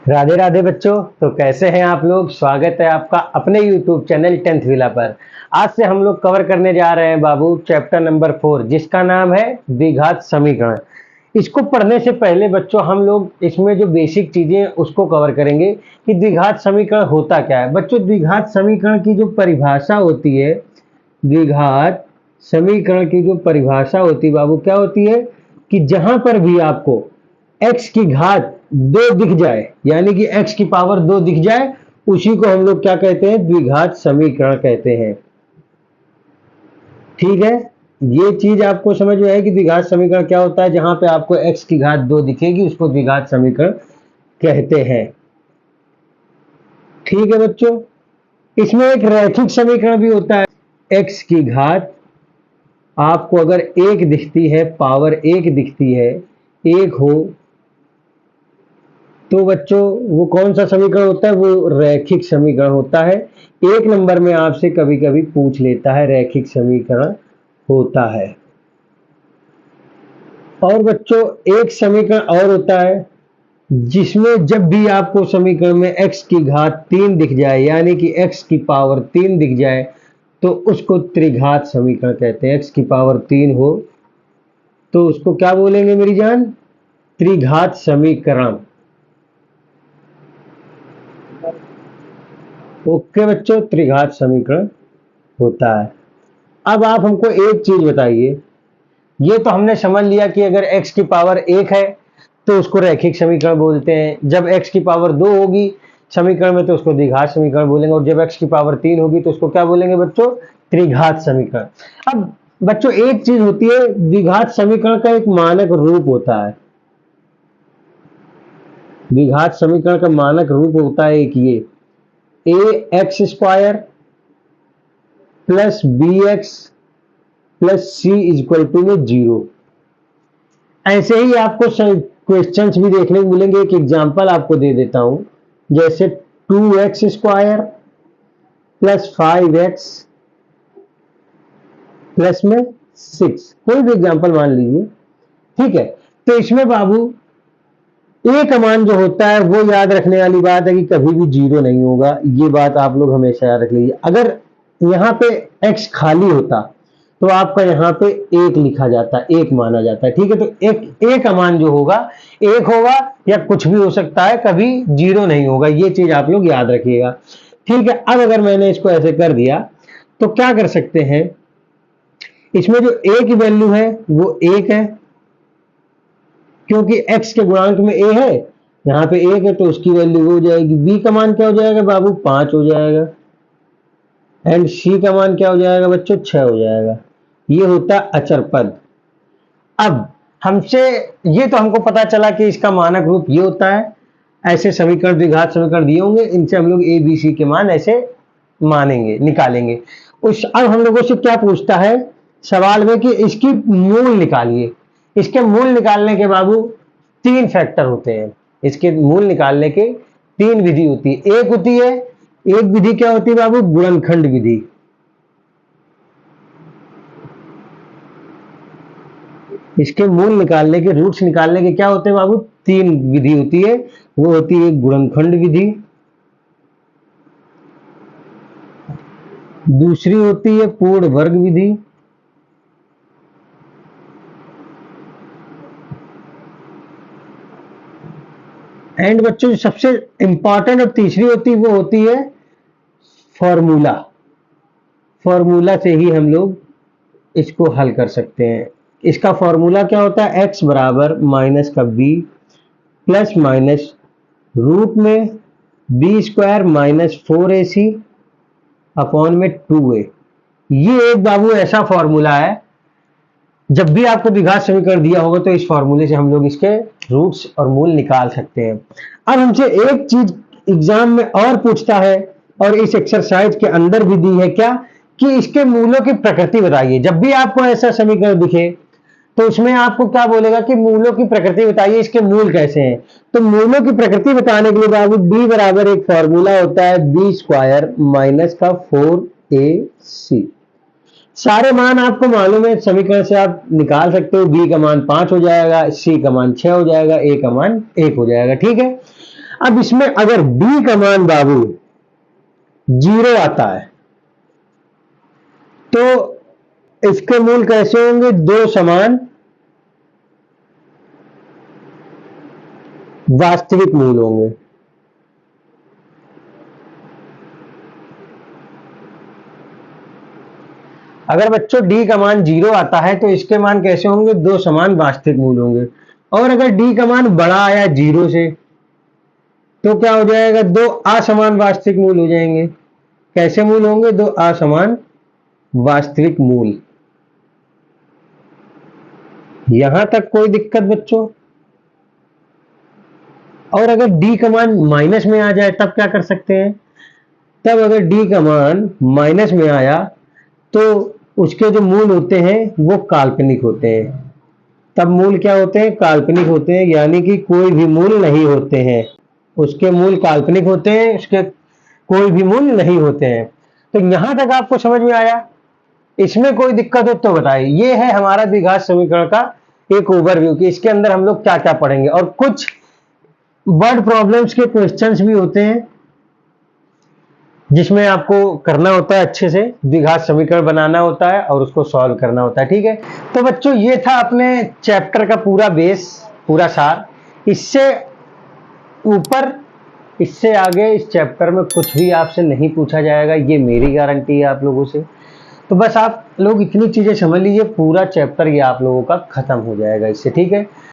राधे राधे बच्चों। तो कैसे हैं आप लोग। स्वागत है आपका अपने YouTube चैनल 10th विला पर। आज से हम लोग कवर करने जा रहे हैं बाबू चैप्टर नंबर 4 जिसका नाम है द्विघात समीकरण। इसको पढ़ने से पहले बच्चों हम लोग इसमें जो बेसिक चीजें उसको कवर करेंगे कि द्विघात समीकरण होता क्या है। बच्चों द्विघात समीकरण की जो परिभाषा होती है, द्विघात समीकरण की जो परिभाषा होती है बाबू क्या होती है कि जहां पर भी आपको x की घात 2 दिख जाए, यानी कि x की पावर 2 दिख जाए, उसी को हम लोग क्या कहते हैं, द्विघात समीकरण कहते हैं। ठीक है, ये चीज आपको समझ में है कि द्विघात समीकरण क्या होता है। जहां पे आपको x की घात 2 दिखेगी उसको द्विघात समीकरण कहते हैं। ठीक है बच्चों, इसमें एक रैखिक समीकरण भी होता है। x की घात आपको अगर 1 दिखती है, पावर 1 दिखती है, 1 हो, तो बच्चों वो कौन सा समीकरण होता है, वो रैखिक समीकरण होता है। 1 नंबर में आपसे कभी कभी पूछ लेता है, रैखिक समीकरण होता है। और बच्चों एक समीकरण और होता है जिसमें जब भी आपको समीकरण में x की घात 3 दिख जाए, यानी कि x की पावर 3 दिख जाए, तो उसको त्रिघात समीकरण कहते हैं। x की पावर 3 हो तो उसको क्या बोलेंगे मेरी जान, त्रिघात समीकरण। ओके बच्चों, त्रिघात समीकरण होता है। अब आप हमको एक चीज बताइए, ये तो हमने समझ लिया कि अगर x की पावर 1 है तो उसको रैखिक समीकरण बोलते हैं। जब x की पावर 2 होगी समीकरण में तो उसको द्विघात समीकरण बोलेंगे, और जब x की पावर 3 होगी तो उसको क्या बोलेंगे बच्चों, त्रिघात समीकरण। अब बच्चों एक चीज होती है, द्विघात समीकरण का एक मानक रूप होता है। द्विघात समीकरण का मानक रूप होता है एक ये, ax square plus bx plus c equal to में 0। ऐसे ही आपको क्वेश्चंस भी देखने को मिलेंगे। एक एग्जांपल आपको दे देता हूं, जैसे 2x square plus 5x plus में 6, कोई भी एग्जांपल मान लीजिए। ठीक है, तो इसमें बाबू ए का मान जो होता है वो याद रखने वाली बात है कि कभी भी 0 नहीं होगा। ये बात आप लोग हमेशा याद रख लीजिए। अगर यहाँ पे x खाली होता तो आपका यहाँ पे 1 लिखा जाता, 1 माना जाता है। ठीक है, तो एक ए का मान जो होगा 1 होगा या कुछ भी हो सकता है, कभी 0 नहीं होगा। ये चीज आप लोग याद रखिएगा। ठीक है, अब अगर मैंने इसको ऐसे कर दिया तो क्या कर सकते हैं, इसमें जो a की वैल्यू है वो 1 है, क्योंकि x के गुणांक में a है, यहाँ पे 1 है तो उसकी वैल्यू हो जाएगी। b का मान क्या हो जाएगा बाबू, 5 हो जाएगा। एंड c का मान क्या हो जाएगा बच्चों, 6 हो जाएगा। ये होता है अचर पद। अब हमसे ये तो हमको पता चला कि इसका मानक रूप ये होता है। ऐसे समीकरण द्विघात समीकरण दिए होंगे, इनसे हम लोग a b c के मान ऐसे मानेंगे, निकालेंगे। अब हम लोगों से क्या पूछता है सवाल में कि इसकी मूल निकालिए। इसके मूल निकालने के बाबू 3 फैक्टर होते हैं। इसके मूल निकालने के 3 विधि होती है। एक होती है, एक विधि क्या होती है बाबू, गुणनखंड विधि। इसके मूल निकालने के, रूट्स निकालने के क्या होते हैं बाबू, 3 विधि होती है। वो होती है गुणनखंड विधि, दूसरी होती है पूर्ण वर्ग विधि, एंड बच्चों सबसे इंपॉर्टेंट और तीसरी होती है वो होती है फॉर्मूला। फॉर्मूला से ही हम लोग इसको हल कर सकते हैं। इसका फॉर्मूला क्या होता है, x बराबर माइनस का b प्लस माइनस रूट में b square minus 4ac upon में 2a। ये एक बाबू ऐसा फॉर्मूला है, जब भी आपको द्विघात समीकरण दिया होगा तो इस फॉर्मूले से हम लोग इसके रूट्स और मूल निकाल सकते हैं। अब हमसे एक चीज एग्जाम में और पूछता है, और इस एक्सरसाइज के अंदर भी दी है क्या, कि इसके मूलों की प्रकृति बताइए। जब भी आपको ऐसा समीकरण दिखे तो उसमें आपको क्या बोलेगा कि मूलों की प्रकृति बताइए, इसके मूल कैसे हैं। तो मूलों की प्रकृति बताने के लिए बाबू b बराबर एक फॉर्मूला होता है, b स्क्वायर माइनस का 4ac। सारे मान आपको मालूम है, समीकरण से आप निकाल सकते हो। b का मान 5 हो जाएगा, c का मान 6 हो जाएगा, a का मान 1 हो जाएगा। ठीक है, अब इसमें अगर d का मान बाबू 0 आता है तो इसके मूल कैसे होंगे? दो समान वास्तविक मूल होंगे। अगर बच्चों d का मान 0 आता है तो इसके मान कैसे होंगे? दो समान वास्तविक मूल होंगे। और अगर d का मान बड़ा आया 0 से तो क्या हो जाएगा? दो असमान वास्तविक मूल हो जाएंगे। कैसे मूल होंगे? दो असमान वास्तविक मूल। यहां तक कोई दिक्कत बच्चों? और अगर d का मान माइनस में आ जाए तब क्या कर सकते हैं? तब अगर d का मान माइनस में आया तो उसके जो मूल होते हैं वो काल्पनिक होते हैं। तब मूल क्या होते हैं? काल्पनिक होते हैं, यानी कि कोई भी मूल नहीं होते हैं। उसके मूल काल्पनिक होते हैं, उसके कोई भी मूल नहीं होते हैं। तो यहां तक आपको समझ में आया? इसमें कोई दिक्कत हो तो बताइए। ये है हमारा द्विघात समीकरण का एक ओवरव्यू कि इसके अंदर हम लोग क्या क्या पढ़ेंगे, और कुछ वर्ड प्रॉब्लम्स के क्वेश्चंस भी होते हैं जिसमें आपको करना होता है, अच्छे से द्विघात समीकरण बनाना होता है और उसको सॉल्व करना होता है। ठीक है, तो बच्चों ये था अपने चैप्टर का पूरा बेस, पूरा सार। इससे ऊपर, इससे आगे इस चैप्टर में कुछ भी आपसे नहीं पूछा जाएगा, ये मेरी गारंटी है आप लोगों से। तो बस आप लोग इतनी चीजें समझ लीजिए, पूरा चैप्टर ये आप लोगों का खत्म हो जाएगा इससे। ठीक है।